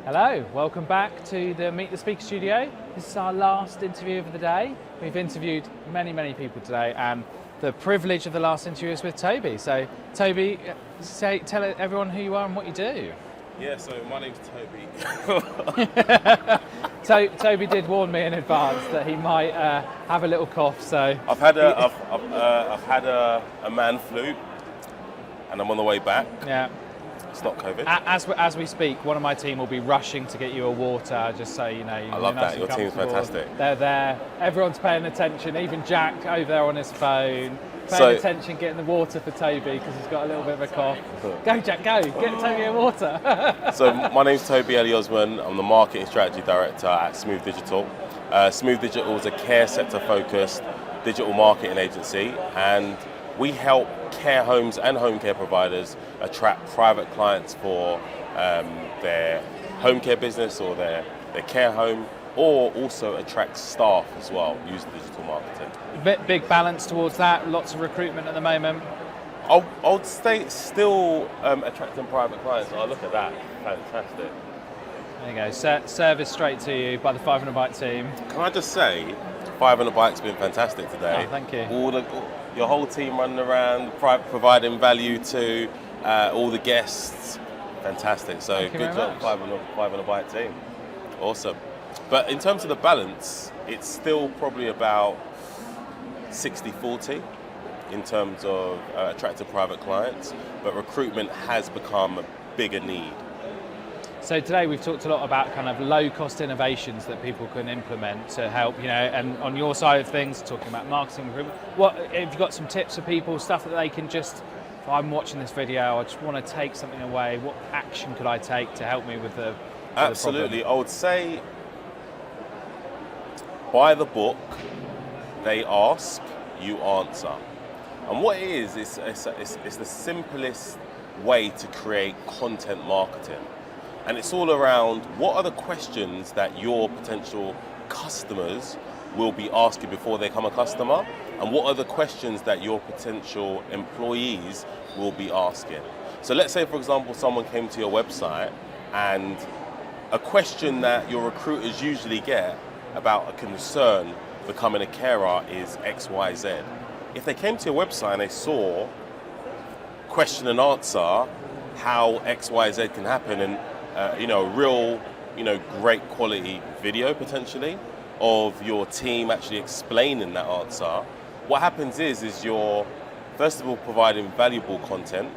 Hello, welcome back to the Meet the Speaker studio. This is our last interview of the day. We've interviewed many people today, and the privilege of the last interview is with Tobi. So Tobi, tell everyone who you are and what you do. Yeah, so my name's Tobi. Tobi did warn me in advance that he might have a little cough. So I've had a man flu, and I'm on the way back. Yeah. It's not COVID. As we speak, one of my team will be rushing to get you a water, just so you know. I love that. Your team's fantastic. They're there. Everyone's paying attention. Even Jack over there on his phone, paying attention, getting the water for Tobi because he's got a little bit of a cough. Go, Jack, go. Get Tobi a water. So my name's Tobi Alli-Usman. I'm the Marketing Strategy Director at Smooth Digital. Smooth Digital is a care sector focused digital marketing agency, and we help care homes and home care providers attract private clients for their home care business or their care home, or also attract staff as well using digital marketing. Big balance towards that, lots of recruitment at the moment. I would say still attracting private clients. Oh, look at that, fantastic. There you go, service straight to you by the 500 Bike team. Can I just say, 500 Bike's been fantastic today. Oh, thank you. Your whole team running around, providing value to all the guests. Fantastic. So good job, 500 Bike team. Awesome. But in terms of the balance, it's still probably about 60-40 in terms of attracting private clients, but recruitment has become a bigger need. So today we've talked a lot about kind of low-cost innovations that people can implement to help, and on your side of things, talking about marketing recruitment, have you got some tips for people, stuff that they can just, if I'm watching this video, I just want to take something away, what action could I take to help me with the Absolutely. I would say by the book, they ask, you answer. And what it is, it's the simplest way to create content marketing. And it's all around what are the questions that your potential customers will be asking before they become a customer, and what are the questions that your potential employees will be asking. So let's say, for example, someone came to your website and a question that your recruiters usually get about a concern becoming a carer is X, Y, Z. If they came to your website and they saw question and answer how X, Y, Z can happen, and real, great quality video potentially of your team actually explaining that answer. What happens is you're, first of all, providing valuable content,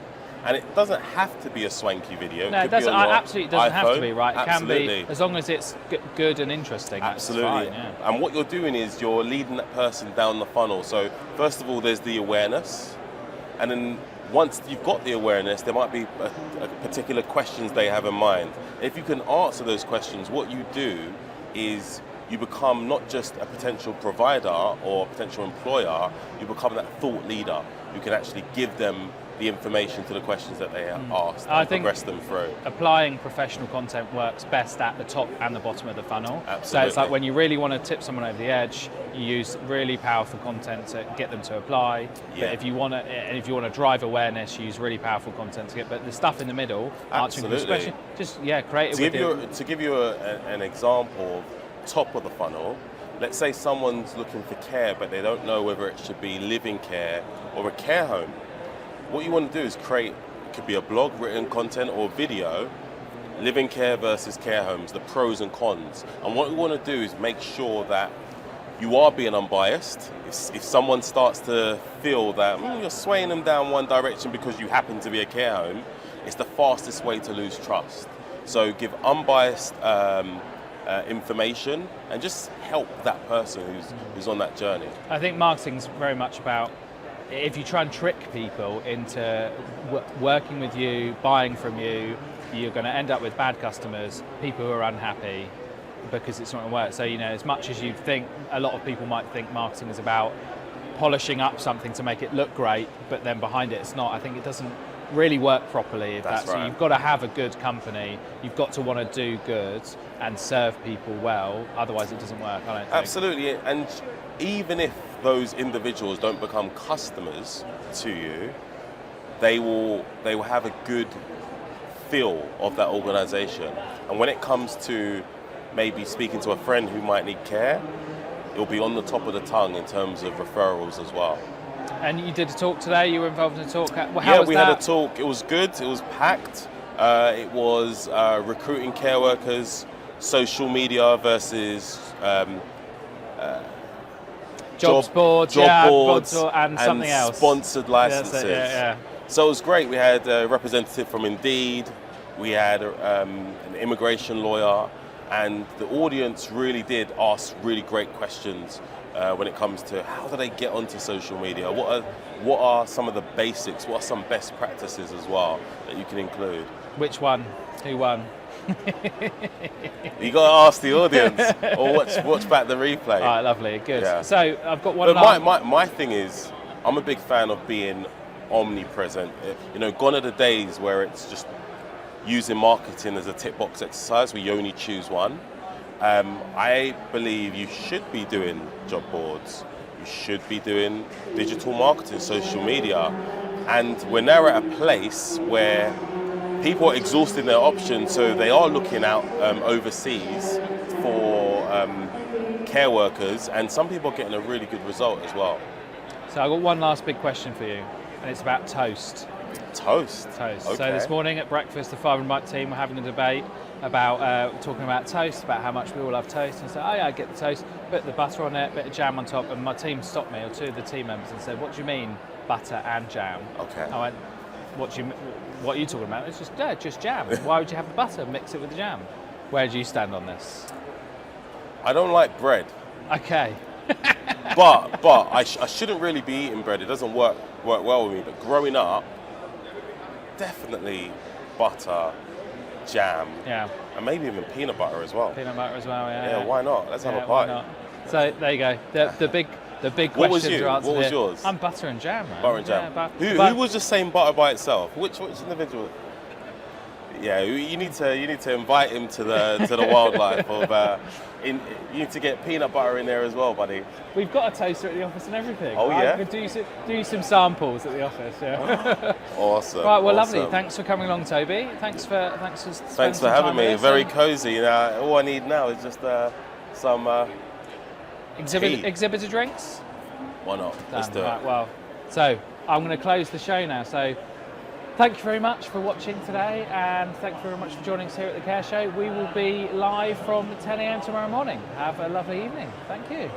and it doesn't have to be a swanky video. No, it absolutely doesn't have to be, right? It Absolutely. Can be, as long as it's good and interesting. Absolutely. That's fine, yeah. And what you're doing is you're leading that person down the funnel. So first of all, there's the awareness, and then once you've got the awareness, there might be a particular questions they have in mind. If you can answer those questions, what you do is you become not just a potential provider or a potential employer, you become that thought leader. You can actually give them the information to the questions that they have asked and progress them through. Applying professional content works best at the top and the bottom of the funnel. Absolutely. So it's like when you really want to tip someone over the edge, you use really powerful content to get them to apply. Yeah. But if you want to drive awareness, you use really powerful content to get. But the stuff in the middle, answering this question, just create it. To give you an example, top of the funnel. Let's say someone's looking for care, but they don't know whether it should be living care or a care home. What you want to do is create, it could be a blog, written content, or video, living care versus care homes, the pros and cons. And what you want to do is make sure that you are being unbiased. If someone starts to feel that you're swaying them down one direction because you happen to be a care home, it's the fastest way to lose trust. So give unbiased information and just help that person who's on that journey. I think marketing's very much about, if you try and trick people into working with you, buying from you, you're going to end up with bad customers, people who are unhappy because it's not going to work. So, as much as you think, a lot of people might think marketing is about polishing up something to make it look great, but then behind it, it's not. I think it doesn't really work properly. If that's right. You've got to have a good company, you've got to want to do good and serve people well, otherwise it doesn't work, I don't think. Absolutely, and even if those individuals don't become customers to you, they will have a good feel of that organisation. And when it comes to maybe speaking to a friend who might need care, it'll be on the top of the tongue in terms of referrals as well. And you did a talk today, you were involved in a talk. Yeah, we had a talk. It was good, it was packed. It was recruiting care workers, social media versus job boards, and something else. Sponsored licenses. Yeah. So it was great. We had a representative from Indeed, we had an immigration lawyer, and the audience really did ask really great questions when it comes to how do they get onto social media? What are some of the basics? What are some best practices as well that you can include? Which one? Who won? You got to ask the audience or watch back the replay. All right, lovely, good. Yeah. So I've got one. But my thing is, I'm a big fan of being omnipresent. You know, gone are the days where it's just using marketing as a tick box exercise where you only choose one. I believe you should be doing job boards. You should be doing digital marketing, social media, and we're now at a place where people are exhausting their options, so they are looking out overseas for care workers, and some people are getting a really good result as well. So I've got one last big question for you, and it's about toast. Toast? Toast. Okay. So this morning at breakfast, the Five and Right team were having a debate about talking about toast, about how much we all love toast, and said, oh yeah, I get the toast, bit the butter on it, bit of jam on top, and my team stopped me, or two of the team members, and said, what do you mean butter and jam? Okay. I went, what are you talking about? It's just jam. Why would you have the butter? Mix it with the jam. Where do you stand on this? I don't like bread. Okay. but I shouldn't really be eating bread. It doesn't work well with me. But growing up, definitely butter, jam, and maybe even peanut butter as well. Peanut butter as well, Yeah, why not? Let's have a bite. Why not? So there you go. The big What was questions you? are answered. What was here. yours? I'm butter and jam, man. Butter and jam. Yeah, who was just saying butter by itself? Which individual? Yeah, you need to invite him to the wildlife of. You need to get peanut butter in there as well, buddy. We've got a toaster at the office and everything. Oh right? yeah. We could do some samples at the office. Yeah. Awesome. Right. Well, awesome. lovely. Thanks for coming along, Toby. Thanks for having me. Very cozy. You know, all I need now is just some exhibitor drinks. Why not? Let's do it. Right, well, so I'm going to close the show now. So thank you very much for watching today, and thank you very much for joining us here at the Care Show. We will be live from 10 a.m. tomorrow morning. Have a lovely evening. Thank you.